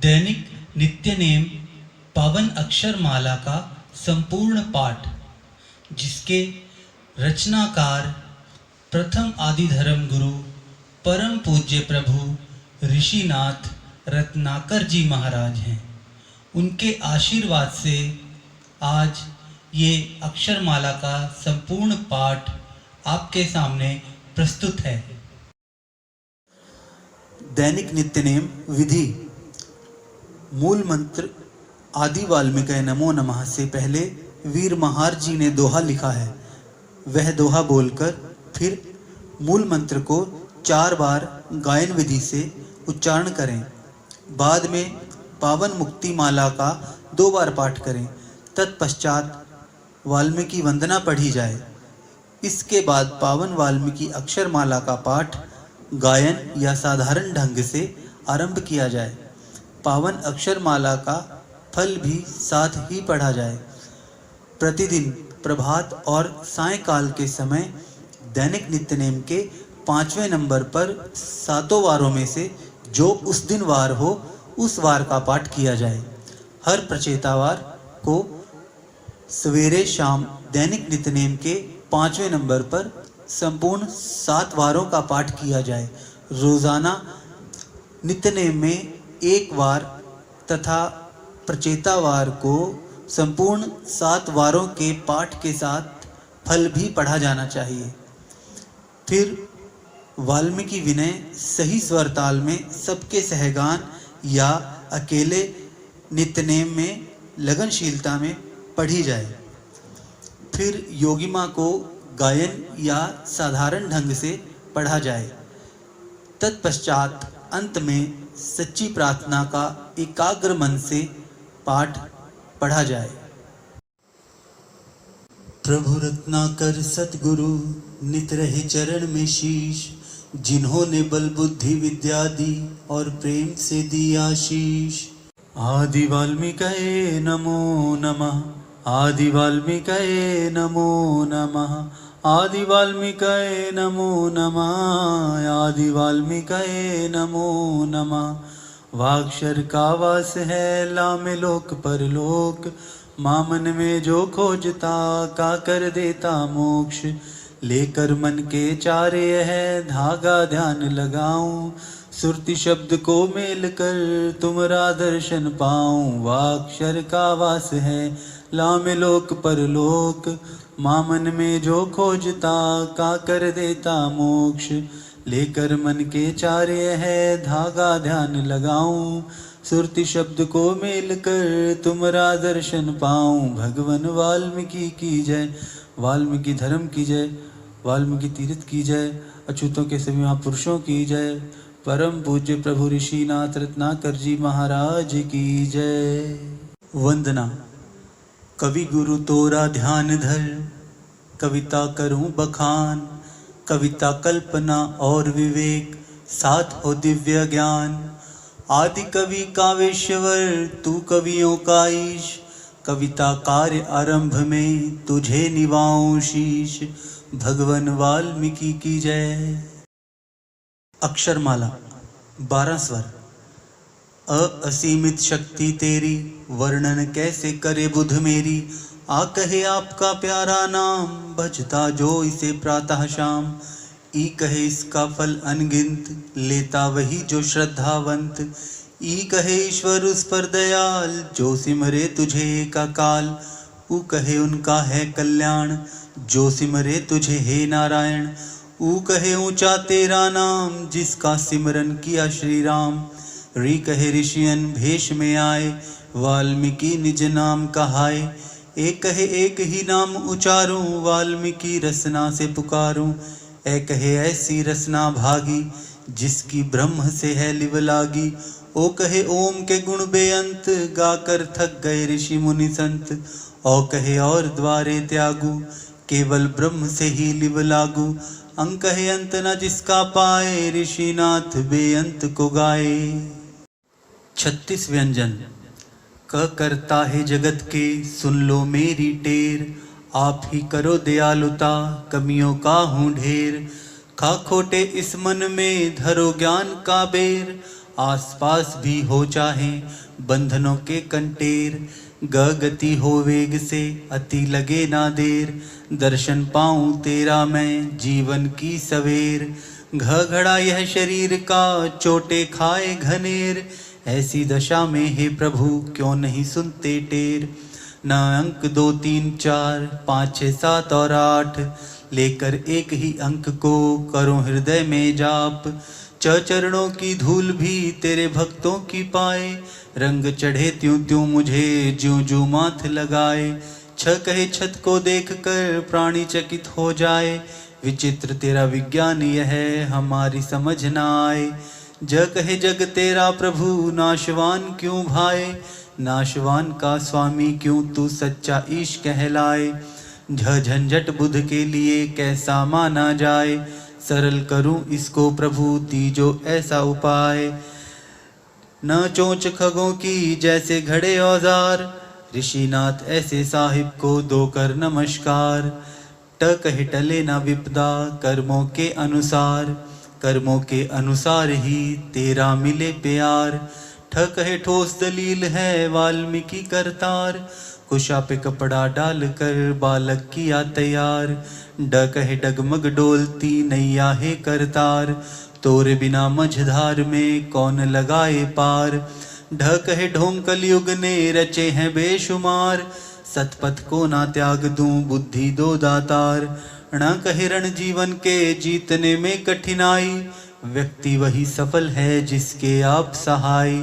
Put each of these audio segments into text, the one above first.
दैनिक नित्य नेम पावन अक्षर माला का संपूर्ण पाठ, जिसके रचनाकार प्रथम आदि धर्म गुरु परम पूज्य प्रभु ऋषिनाथ रत्नाकर जी महाराज हैं। उनके आशीर्वाद से आज ये अक्षरमाला का संपूर्ण पाठ आपके सामने प्रस्तुत है। दैनिक नित्य नेम विधि। मूल मंत्र आदि वाल्मीकि नमो नमः से पहले वीर महार जी ने दोहा लिखा है। वह दोहा बोलकर फिर मूल मंत्र को 4 बार गायन विधि से उच्चारण करें। बाद में पावन मुक्ति माला का 2 बार पाठ करें। तत्पश्चात वाल्मीकि वंदना पढ़ी जाए। इसके बाद पावन वाल्मीकि अक्षर माला का पाठ गायन या साधारण ढंग से आरंभ किया जाए। पावन अक्षर माला का फल भी साथ ही पढ़ा जाए। प्रतिदिन प्रभात और सायंकाल के समय दैनिक नित्य नेम के 5वें नंबर पर 7 वारों में से जो उस दिन वार हो उस वार का पाठ किया जाए। हर प्रचेतावार को सवेरे शाम दैनिक नित्य नेम के 5वें नंबर पर संपूर्ण 7 वारों का पाठ किया जाए। रोजाना नित्य नेम में 1 वार तथा प्रचेतावार को संपूर्ण 7 वारों के पाठ के साथ फल भी पढ़ा जाना चाहिए। फिर वाल्मीकि विनय सही स्वर ताल में सबके सहगान या अकेले नित्यनेम में लगनशीलता में पढ़ी जाए। फिर योगिमा को गायन या साधारण ढंग से पढ़ा जाए। तत्पश्चात अंत में सच्ची प्रार्थना का एकाग्र मन से पाठ पढ़ा जाए। प्रभु रत्नाकर सतगुरु नित रहे चरण में शीश, जिन्होंने बल बुद्धि विद्या दी और प्रेम से दी आशीष। आदि वाल्मीकि नमो नमः, आदि वाल्मीकि नमो नमः, आदि वाल्मीकि नमो नमः, आदि वाल्मीकि नमो नमः। वाक्षर का वास है लामे लोक परलोक, मामन में जो खोजता का कर देता मोक्ष। लेकर मन के चारे है धागा ध्यान लगाऊं, सुरति शब्द को मेल कर तुमरा दर्शन पाऊं। वाक्षर का वास है लामे लोक परलोक, मामन में जो खोजता का कर देता मोक्ष। लेकर मन के चारे है धागा ध्यान लगाऊं, सुरति शब्द को मेल कर तुमरा दर्शन पाऊं। भगवान वाल्मीकि की जय, वाल्मीकि धर्म की जय, वाल्मीकि तीर्थ की जय, अछूतों के सभी महापुरुषों की जय, परम पूज्य प्रभु ऋषिनाथ रत्नाकर जी महाराज की जय। वंदना। कवि गुरु तोरा ध्यान धर, कविता करूं बखान। कविता कल्पना और विवेक, साथ हो दिव्य ज्ञान। आदि कवि काव्येश्वर तू कवियों का ईश, कविता कार्य आरंभ में तुझे निवाऊं शीश। भगवान वाल्मीकि की जय। अक्षरमाला 12 स्वर। असीमित शक्ति तेरी, वर्णन कैसे करे बुध मेरी। आ कहे आपका प्यारा नाम, भजता जो इसे प्रातः शाम। ई कहे इसका फल अनगिनत, लेता वही जो श्रद्धावंत। ई कहे ईश्वर उस पर दयाल, जो सिमरे तुझे का काल। ऊ कहे उनका है कल्याण, जो सिमरे तुझे हे नारायण। ऊ कहे ऊंचा तेरा नाम, जिसका सिमरन किया श्री राम। री कहे ऋषियन भेष में आए, वाल्मीकि निज नाम कहाए। एक कहे एक ही नाम उचारूं, वाल्मीकि रसना से पुकारूं। ए कहे ऐसी रसना भागी, जिसकी ब्रह्म से है लिव लागी। ओ कहे ओम के गुण बेअंत, गाकर थक गए ऋषि मुनि संत। ओ कहे और द्वारे त्यागू, केवल ब्रह्म से ही लिव लागू। अंक है अंत न जिसका पाए, ऋषिनाथ बेअंत को गाए। 36 व्यंजन। क करता है जगत के, सुन लो मेरी टेर। आप ही करो दयालुता, कमियों का हूँ ढेर। खा खोटे इस मन में, धरो ज्ञान का बेर। आसपास भी हो चाहे बंधनों के कंटेर, गति हो वेग से अति लगे ना देर, दर्शन पाऊं तेरा मैं जीवन की सवेर, घड़ा यह शरीर का चोटे खाए घनेर, ऐसी दशा में हे प्रभु क्यों नहीं सुनते टेर। न अंक 2 3 4 5 6 7 और 8 लेकर एक ही अंक को करो हृदय में जाप, चरणों की धूल भी तेरे भक्तों की पाए, रंग चढ़े त्यों त्यों मुझे ज्यों ज्यों माथ लगाए, कहे छत को देख कर प्राणी चकित हो जाए, विचित्र तेरा विज्ञान यह हमारी समझ न आए, कहे जग तेरा प्रभु नाशवान क्यों भाए, नाशवान का स्वामी क्यों तू सच्चा ईश कहलाए, झंझट बुध के लिए कैसा माना जाए, सरल करूं इसको प्रभु तीजो ऐसा उपाय, न चोंच खगों की जैसे घड़े औजार, ऋषिनाथ ऐसे साहिब को दो कर नमस्कार, कहे टले न विपदा कर्मों के अनुसार, कर्मों के अनुसार ही तेरा मिले प्यार, कहे ठोस दलील है वाल्मीकि करतार, कुशा पे कपड़ा डाल कर बालक किया तैयार, कहे डगमग डोलती नैया है करतार, तोरे बिना मझधार में कौन लगाए पार, कहे ढोंग कलयुग ने रचे हैं बेशुमार, सतपथ को ना त्याग दूं बुद्धि दो दातार, न कहे रण जीवन के जीतने में कठिनाई, व्यक्ति वही सफल है जिसके आप सहाय,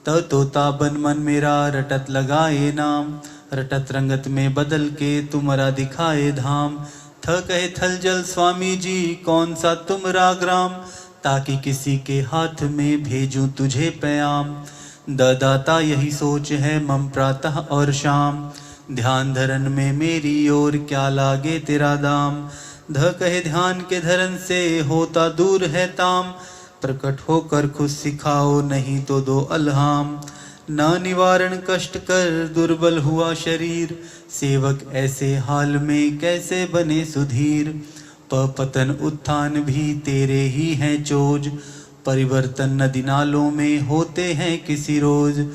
तोता बन मन मेरा रटत लगाए नाम, रटत रंगत में बदल के तुम्हारा दिखाए धाम, कहे थल जल स्वामी जी कौन सा तुमरा ग्राम, ताकि किसी के हाथ में भेजूं तुझे प्याम, दाता यही सोच है मम प्रातः और शाम, ध्यान धरन में मेरी ओर क्या लागे तेरा दाम, कहे ध्यान के धरन से होता दूर है ताम, प्रकट होकर खुद सिखाओ नहीं तो दो अलहाम, ना निवारण कष्ट कर दुर्बल हुआ शरीर, सेवक ऐसे हाल में कैसे बने सुधीर, पतन उत्थान भी तेरे ही हैं चोज, परिवर्तन नदी नालों में होते हैं किसी रोज,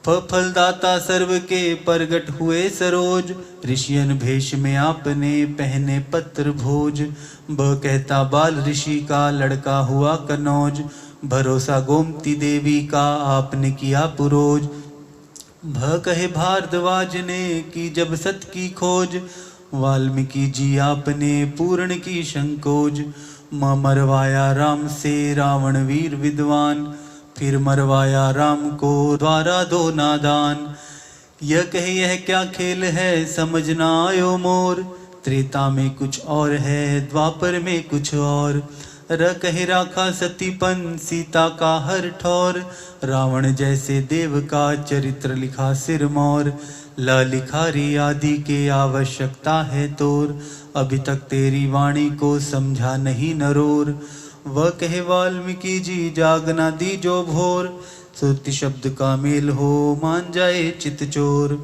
फलदाता सर्व के प्रगट हुए सरोज, ऋषियन भेष में आपने पहने पत्र भोज, कहता बाल ऋषि का लड़का हुआ कनौज, भरोसा गोमती देवी का आपने किया पुरोज, कहे भारद्वाज ने की जब सत की खोज, वाल्मीकि जी आपने पूर्ण की संकोज, मरवाया राम से रावण वीर विद्वान, फिर मरवाया राम को द्वारा दो नादान, यह कहे यह क्या खेल है समझ ना आयो मोर, त्रेता में कुछ और है द्वापर में कुछ और, कहे राखा सतीपन सीता का हर ठौर, रावण जैसे देव का चरित्र लिखा सिरमौर, लिखारी आदि के आवश्यकता है तोर, अभी तक तेरी वाणी को समझा नहीं नरोर, वह कहे वाल्मीकि जी जागना दीजो भोर, श्रुति शब्द का मेल हो मान जाए चित चोर,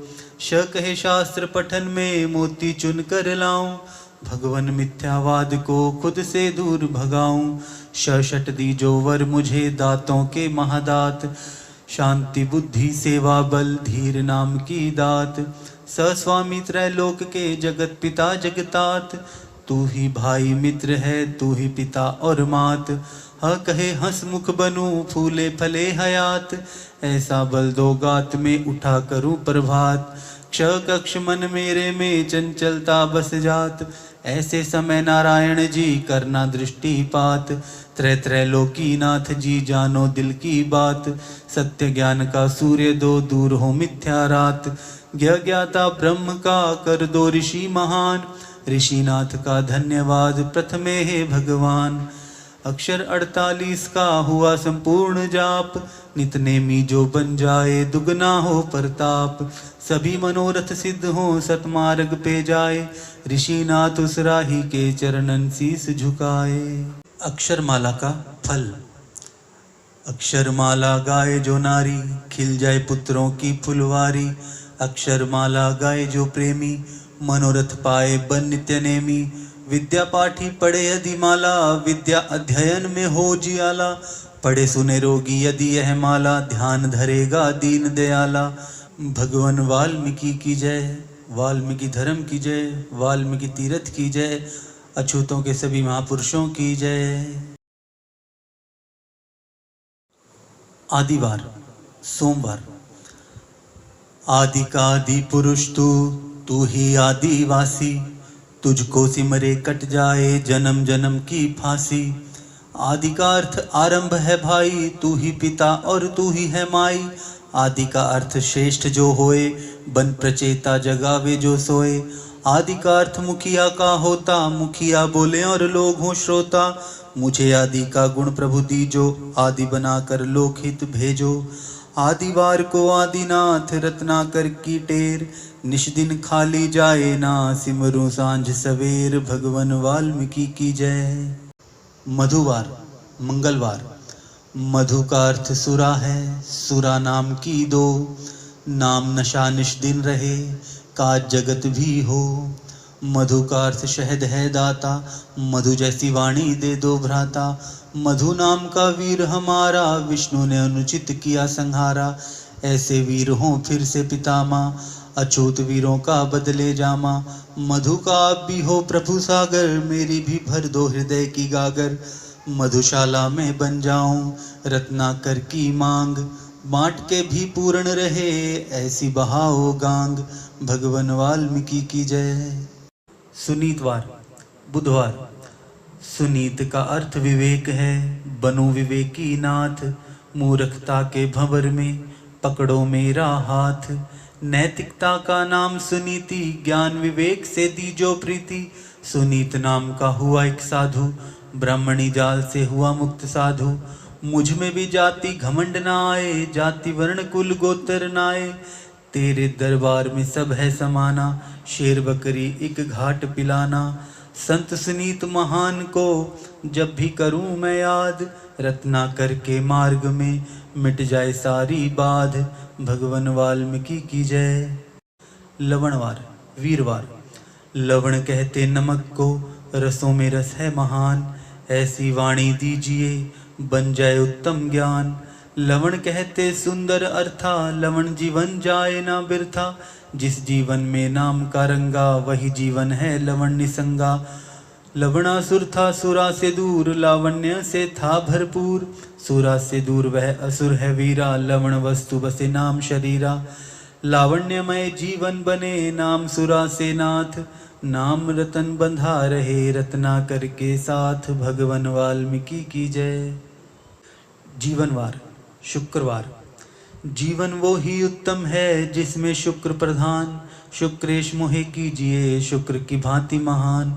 कहे शास्त्र पठन में मोती चुन कर लाऊं, भगवन मिथ्यावाद को खुद से दूर भगाऊं, शट दीजो वर मुझे दातों के महादात, शांति बुद्धि सेवा बल धीर नाम की दात, स्वामी त्रैलोक के जगत पिता जगतात, तू ही भाई मित्र है तू ही पिता और मात, कहे हंसमुख बनूं फूले फले हयात, ऐसा बल दो गात में उठा करूं प्रभात, कक्ष मन मेरे में चंचलता बस जात, ऐसे समय नारायण जी करना दृष्टिपात, त्रैलोकी नाथ जी जानो दिल की बात, सत्य ज्ञान का सूर्य दो दूर हो मिथ्या रात, ज्ञाता ब्रह्म का कर दो ऋषि महान, ऋषिनाथ का धन्यवाद प्रथमे हे भगवान, अक्षर 48 का हुआ संपूर्ण जाप, नितनेमी जो बन जाए दुगना हो प्रताप, सभी मनोरथ सिद्ध हो सतमार्ग पे जाए, ऋषिनाथ उस राही के चरणन शीस झुकाए। अक्षरमाला का फल। अक्षरमाला गाए जो नारी खिल जाए पुत्रों की फुलवारी, अक्षरमाला गाए जो प्रेमी मनोरथ पाए बन नित्य नेमी, विद्या पाठी पढ़े यदि माला विद्या अध्ययन में हो जियाला, पढ़े सुने रोगी यदि यह माला, ध्यान धरेगा दीन दयाला। भगवान वाल्मीकि की जय, वाल्मीकि धर्म की जय, वाल्मीकि तीर्थ की जय, अछूतों के सभी महापुरुषों की जय। आदिवार सोमवार। आदि का आदि पुरुष तू ही आदिवासी, तुझको सिमरे कट जाए जन्म जन्म की फांसी। आदि का अर्थ आरंभ है भाई, तू ही पिता और तू ही है माई। आदि का अर्थ श्रेष्ठ जो होए, बन प्रचेता जगावे जो सोए। आदि का अर्थ मुखिया का होता, मुखिया बोले और लोग हों श्रोता। मुझे आदि का गुण प्रभु दीजो, आदि बनाकर लोकहित भेजो। आदिवार को आदिनाथ रत्नाकर की टेर, निश दिन खाली जाए ना, सिमरू सांझ सवेर। भगवान वाल्मीकि की जय। मधुवार मंगलवार। मधु का अर्थ सुरा है, सुरा नाम की दो। नाम नशा निश दिन रहे, काज जगत भी हो। मधु का अर्थ शहद है दाता, मधु जैसी वाणी दे दो भ्राता। मधु नाम का वीर हमारा, विष्णु ने अनुचित किया संहारा। ऐसे वीर हों फिर से पितामा, अछूत वीरों का बदले जामा। मधु का आप भी हो प्रभु सागर, मेरी भी भर दो हृदय की गागर। मधुशाला में बन जाऊं रत्नाकर की मांग, बांट के भी पूर्ण रहे ऐसी बहाओ गांग। भगवान वाल्मीकि की जय। सुनीतवार बुधवार। सुनीत का अर्थ विवेक है, बनो विवेकी नाथ। मूर्खता के भंवर में पकड़ो मेरा हाथ। नैतिकता का नाम सुनीति, ज्ञान विवेक से दीजो प्रीति। सुनीत नाम का हुआ एक साधु, ब्राह्मणी जाल से हुआ मुक्त साधु। मुझ में भी जाति घमंड ना आए, जाति वर्ण कुल गोत्र ना आए। तेरे दरबार में सब है समाना, शेर बकरी एक घाट पिलाना। संत सुनीत महान को जब भी करूं मैं याद, रत्नाकर के मार्ग में मिट जाए सारी बाध। भगवान वाल्मीकि की जय। लवणवार वीरवार। लवण कहते नमक को, रसों में रस है महान। ऐसी वाणी दीजिए बन जाए उत्तम ज्ञान। लवण कहते सुंदर अर्था, लवण जीवन जाए ना बिरथा। जिस जीवन में नाम का रंगा, वही जीवन है लवण निसंगा। लवणासुर था सुरा से दूर, लावण्य से था भरपूर। सुरा से दूर वह असुर है वीरा, लवण वस्तु बसे नाम शरीरा। लावण्यमय जीवन बने नाम सुरा से नाथ, नाम रतन बंधा रहे रत्नाकर के साथ। भगवान वाल्मीकि की जय। जीवनवार शुक्रवार। जीवन वो ही उत्तम है जिसमें शुक्र प्रधान। शुक्रेश मोहे कीजिए शुक्र की भांति महान।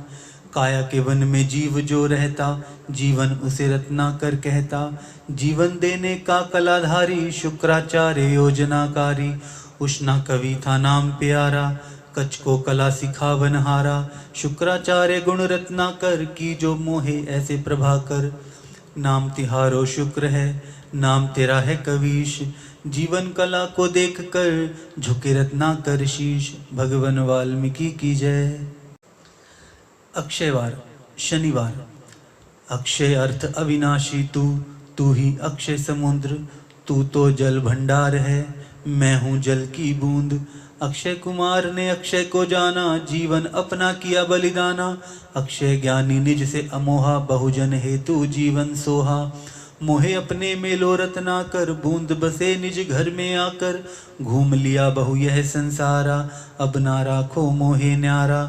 काया के वन में जीव जो रहता, जीवन उसे रत्नाकर कहता। जीवन देने का कलाधारी, शुक्राचार्य योजनाकारी। उष्णा कवि था नाम प्यारा, कच्छ को कला सिखावनहारा। शुक्राचार्य गुण रत्नाकर की जो मोहे ऐसे प्रभाकर। नाम तिहारो शुक्र है, नाम तेरा है कवीश। जीवन कला को देख कर झुके रत्नाकर शीश। भगवान वाल्मीकि की जय। अक्षयवार शनिवार। अक्षय अर्थ अविनाशी तू ही अक्षय समुद्र। तू तो जल भंडार है, मैं हूँ जल की बूंद। अक्षय कुमार ने अक्षय को जाना, जीवन अपना किया बलिदाना। अक्षय ज्ञानी निज से अमोहा, बहुजन हेतु जीवन सोहा। मोहे अपने में लो रत्ना कर, बूंद बसे निज घर में आकर। घूम लिया बहु यह संसारा, अब ना राखो मोहे न्यारा।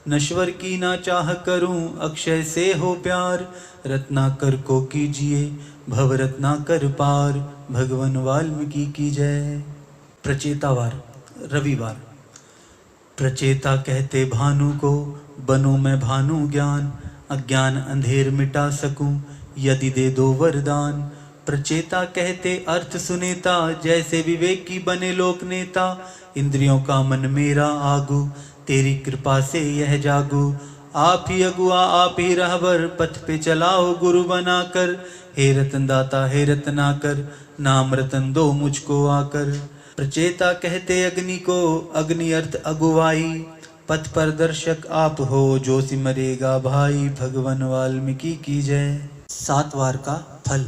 नश्वर की ना चाह करूं, अक्षय से हो प्यार। रत्नाकर को कीजिए भव रत्नाकर पार। भगवान वाल्मीकि की जय। प्रचेतावार रविवार। प्रचेता कहते भानु को, बनूं मैं भानु ज्ञान। अज्ञान अंधेर मिटा सकूं, यदि दे दो वरदान। प्रचेता कहते अर्थ सुनेता, जैसे विवेकी बने लोक नेता। इंद्रियों का मन मेरा आगू, तेरी कृपा से यह जागू। आप ही अगुआ आप ही रहबर, पथ पे चलाओ गुरु बनाकर। हे रतन दाता हे रत्नाकर, नाम रतन दो मुझको आकर। प्रचेता कहते अग्नि को, अग्नि अर्थ अगुवाई। पथ पर दर्शक आप हो, जो सिमरेगा भाई। भगवान वाल्मीकि की जय। सात वार का फल।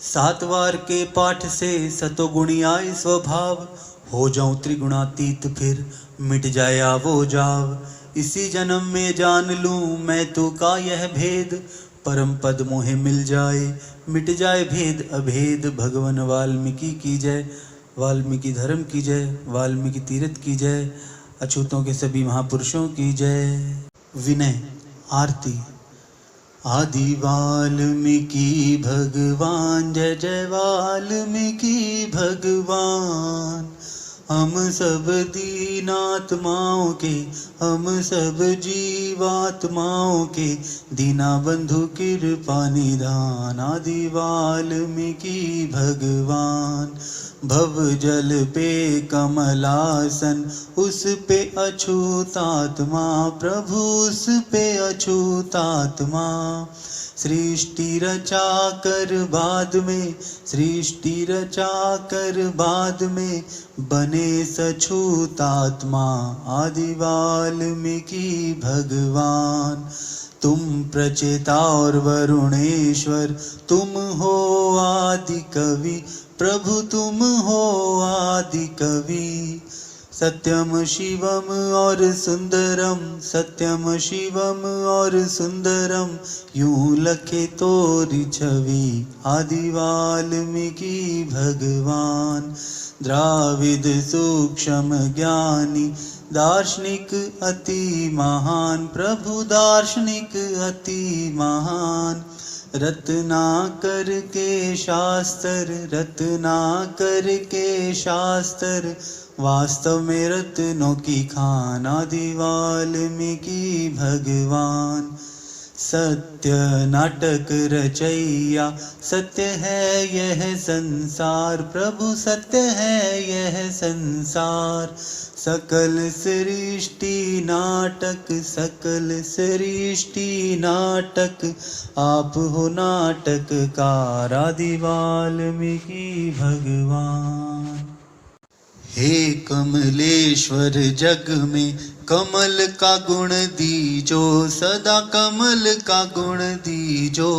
सात वार के पाठ से सतोगुणी आए स्वभाव, हो जाऊं त्रिगुणातीत फिर मिट जाया वो जाव। इसी जन्म में जान लूं मैं तो का यह भेद, परम पद मोहे मिल जाए मिट जाए भेद अभेद। भगवान वाल्मीकि की जय, वाल्मीकि धर्म की जय, वाल्मीकि तीर्थ की जय, अछूतों के सभी महापुरुषों की जय। विनय आरती। आदि वाल्मीकि भगवान, जय जय वाल्मीकि भगवान। हम सब दीनात्माओं के, हम सब जीवात्माओं के, दीना बंधु कृपा निधान। आदि वाल्मीकि भगवान। भव जल पे कमलासन, उस पे अछूतात्मा प्रभु, उस पे अछूतात्मा। सृष्टि रचा कर बाद में, सृष्टि रचा कर बाद में, बने सछूतात्मा। आदि वाल्मीकि भगवान। तुम प्रचेता और वरुणेश्वर, तुम हो आदि कवि प्रभु, तुम हो आदि कवि। सत्यम शिवम और सुंदरम, सत्यम शिवम और सुंदरम, यूं लखे तोरी छवि। आदि वाल्मीकि भगवान। द्राविद सूक्ष्म ज्ञानी, दार्शनिक अति महान प्रभु, दार्शनिक अति महान। रत्नाकर के शास्त्र, रत्नाकर के शास्त्र, वास्तव में रत्नों की खान। आदि वाल्मीकि भगवान। सत्य नाटक रचैया, सत्य है यह संसार प्रभु, सत्य है यह संसार। सकल सृष्टि नाटक, सकल सृष्टि नाटक, आप हो नाटककार। आदि वाल्मीकि भगवान। हे कमलेश्वर जग में कमल का गुण दीजो, सदा कमल का गुण दीजो।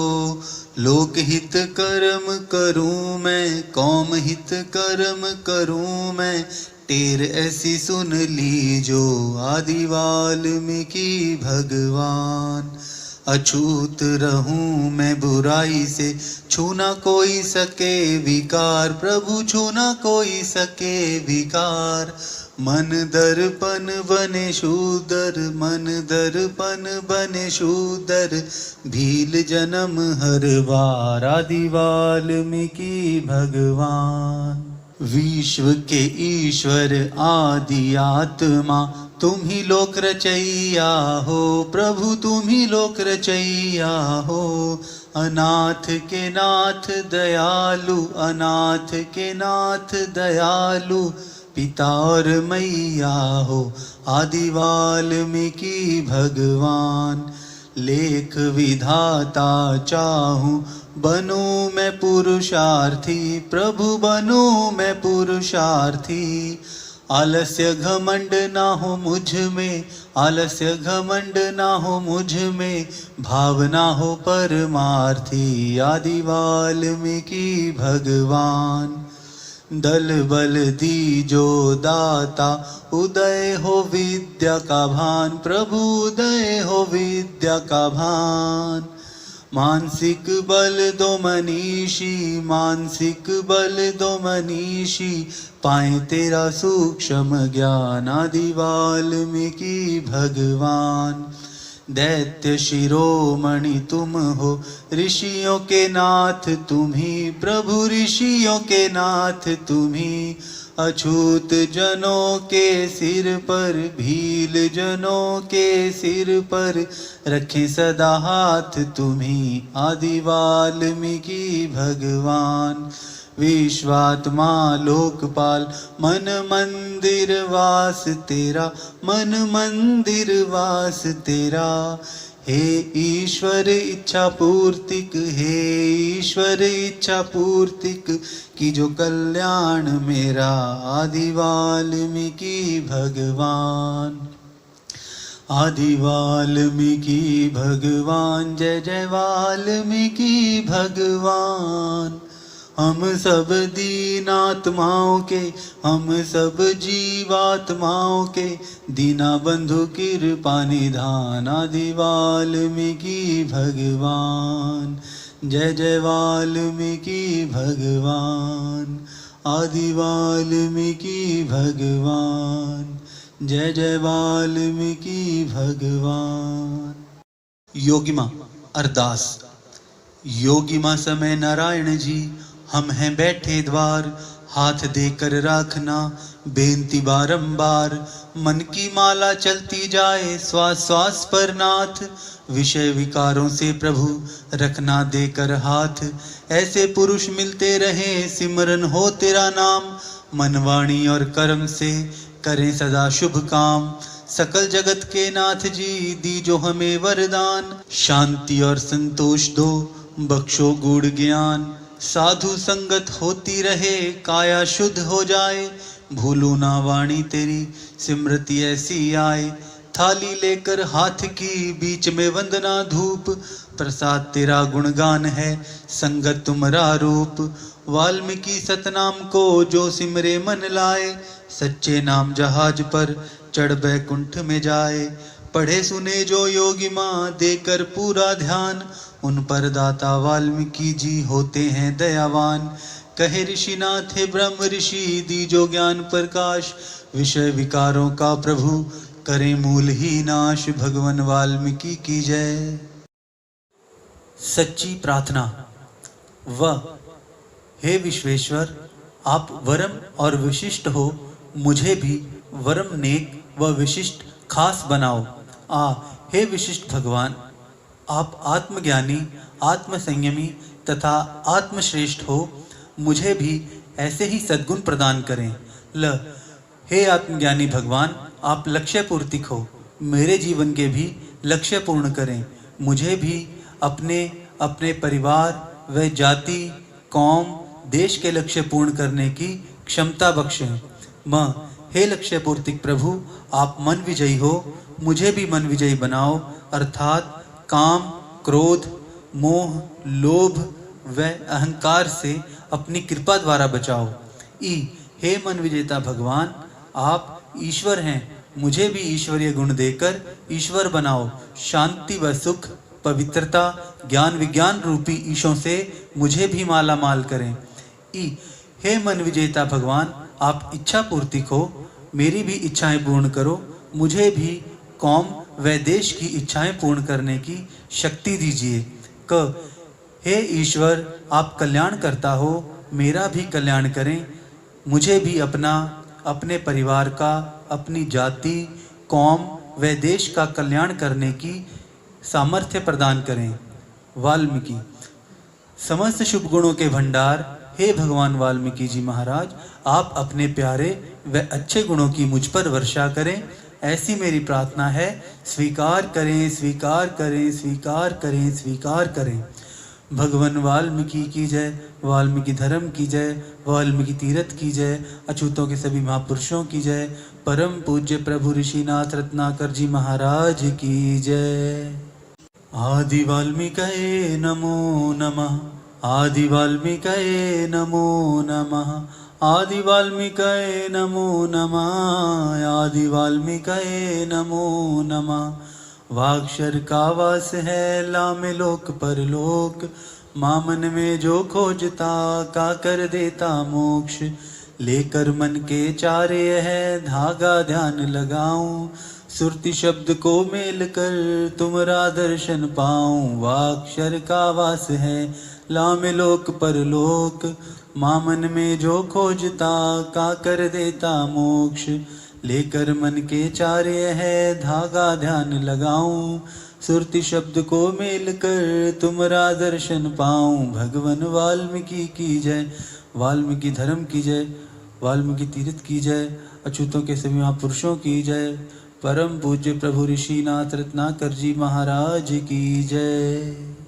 लोक हित कर्म करूं मैं, कौम हित कर्म करूं मैं, टेर ऐसी सुन लीजो। आदि वाल्मीकि भगवान। अछूत रहूं मैं बुराई से, छूना कोई सके विकार प्रभु, छूना कोई सके विकार। मन दर्पण बने शूदर, मन दर्पण बने शूदर, भील जन्म हर बार। आदि वाल्मीकि भगवान। विश्व के ईश्वर आदि आत्मा, तुम ही लोक रचैया हो प्रभु, तुम ही लोक रचैया हो। अनाथ के नाथ दयालु, अनाथ के नाथ दयालु, पिता और मैया हो। आदि वाल्मीकि भगवान। लेख विधाता चाहूं बनूं मैं पुरुषार्थी प्रभु, बनूं मैं पुरुषार्थी। आलस्य घमंड ना हो मुझ में, आलस्य घमंड ना हो मुझ में, भावना हो परमार्थी। आदि वाल्मीकि भगवान। दल बल दीजो दाता, उदय हो विद्या का भान प्रभु, उदय हो विद्या का भान। मानसिक बल दो मनीषी, मानसिक बल दो मनीषी, पाए तेरा सूक्ष्म ज्ञान। आदि वाल्मीकि भगवान। दैत्य शिरोमणि तुम हो, ऋषियों के नाथ तुम ही प्रभु, ऋषियों के नाथ तुम ही। अछूत जनों के सिर पर, भील जनों के सिर पर, रखे सदा हाथ तुम ही। आदि वाल्मीकि भगवान। विश्वात्मा लोकपाल, मन मंदिर वास तेरा, मन मंदिर वास तेरा। हे ईश्वर इच्छा पूर्तिक, हे ईश्वर इच्छा पूर्तिक, की जो कल्याण मेरा। आदि वाल्मीकि भगवान। आदि वाल्मीकि भगवान। जय जय वाल्मीकि भगवान। हम सब दीनात्माओं के, हम सब जीवात्माओं के, दीना बंधु कृपा निधान आदि वाल्मीकि भगवान। जय जय वाल्मीकि भगवान, आदि वाल्मीकि भगवान। जय जय वाल्मीकि भगवान। योगिमा अरदास। योगिमा समय नारायण जी, हम हैं बैठे द्वार, हाथ देकर राखना बेनती बारंबार। मन की माला चलती जाए श्वास श्वास पर नाथ, विषय विकारों से प्रभु रखना देकर हाथ। ऐसे पुरुष मिलते रहे सिमरन हो तेरा नाम, मन वाणी और कर्म से करें सदा शुभ काम। सकल जगत के नाथ जी दीजो हमें वरदान, शांति और संतोष दो बख्शो गूढ़ ज्ञान। साधु संगत होती रहे काया शुद्ध हो जाए, भूलू ना वाणी तेरी सिमृति ऐसी आए। थाली लेकर हाथ की बीच में वंदना धूप, प्रसाद तेरा गुणगान है संगत तुमरा रूप। वाल्मीकि सतनाम को जो सिमरे मन लाए, सच्चे नाम जहाज पर चढ़ बैकुंठ में जाए। पढ़े सुने जो योगी माँ देकर पूरा ध्यान, उन पर दाता वाल्मीकि जी होते हैं दयावान। कहे ऋषिनाथ हे ब्रह्म ऋषि दीजो ज्ञान प्रकाश, विषय विकारों का प्रभु करें मूल ही नाश। भगवान वाल्मीकि की जय। सच्ची प्रार्थना। हे विश्वेश्वर, आप वरम और विशिष्ट हो, मुझे भी वरम नेक व विशिष्ट खास बनाओ। हे विशिष्ट भगवान, आप आत्मज्ञानी, आत्मसंयमी तथा आत्मश्रेष्ठ हो, मुझे भी ऐसे ही सद्गुण प्रदान करें। हे आत्मज्ञानी भगवान, आप लक्ष्य पूर्तिक हो, मेरे जीवन के भी लक्ष्य पूर्ण करें। मुझे भी अपने अपने परिवार व जाति कौम देश के लक्ष्य पूर्ण करने की क्षमता बख्शें। हे लक्ष्य पूर्तिक प्रभु, आप मन विजयी हो, मुझे भी मन विजयी बनाओ, अर्थात काम क्रोध मोह लोभ व अहंकार से अपनी कृपा द्वारा बचाओ। हे मन विजेता भगवान, आप ईश्वर हैं, मुझे भी ईश्वरीय गुण देकर ईश्वर बनाओ। शांति व सुख पवित्रता ज्ञान विज्ञान रूपी ईशों से मुझे भी माला माल करें। हे मन विजेता भगवान, आप इच्छा पूर्तिक हो, मेरी भी इच्छाएं पूर्ण करो, मुझे भी कौम व देश की इच्छाएं पूर्ण करने की शक्ति दीजिए। हे ईश्वर, आप कल्याण करता हो, मेरा भी कल्याण करें, मुझे भी अपने परिवार का, अपनी जाति कौम व देश का कल्याण करने की सामर्थ्य प्रदान करें। वाल्मीकि। समस्त शुभ गुणों के भंडार हे भगवान वाल्मीकि जी महाराज, आप अपने प्यारे व अच्छे गुणों की मुझ पर वर्षा करें, ऐसी मेरी प्रार्थना है। स्वीकार करें स्वीकार करें स्वीकार करें स्वीकार करें। भगवान वाल्मीकि की जय, वाल्मीकि धर्म की जय, वाल्मीकि तीर्थ की जय, अछूतों के सभी महापुरुषों की जय, परम पूज्य प्रभु ऋषिनाथ रत्नाकर जी महाराज की जय। आदि वाल्मीकये नमो नमः, आदि वाल्मीकये नमो नमः, आदि वाल्मीकये नमो नमः, आदि वाल्मीकये नमो नमः। वाक्षर का वास है लामे लोक परलोक, मामन में जो खोजता का कर देता मोक्ष। लेकर मन के चारे है धागा ध्यान लगाऊं, सुरति शब्द को मेल कर तुमरा दर्शन पाऊं। वाक्षर का वास है लामे लोक परलोक, मामन में जो खोजता का कर देता मोक्ष। लेकर मन के चारे है धागा ध्यान लगाऊं, सुरति शब्द को मेल कर तुमरा दर्शन पाऊं। भगवान वाल्मीकि की जय, वाल्मीकि धर्म की जय, वाल्मीकि तीर्थ की जय, अछूतों के सभी महापुरुषों की जय, परम पूज्य प्रभु ऋषिनाथ रत्नाकर जी महाराज की जय।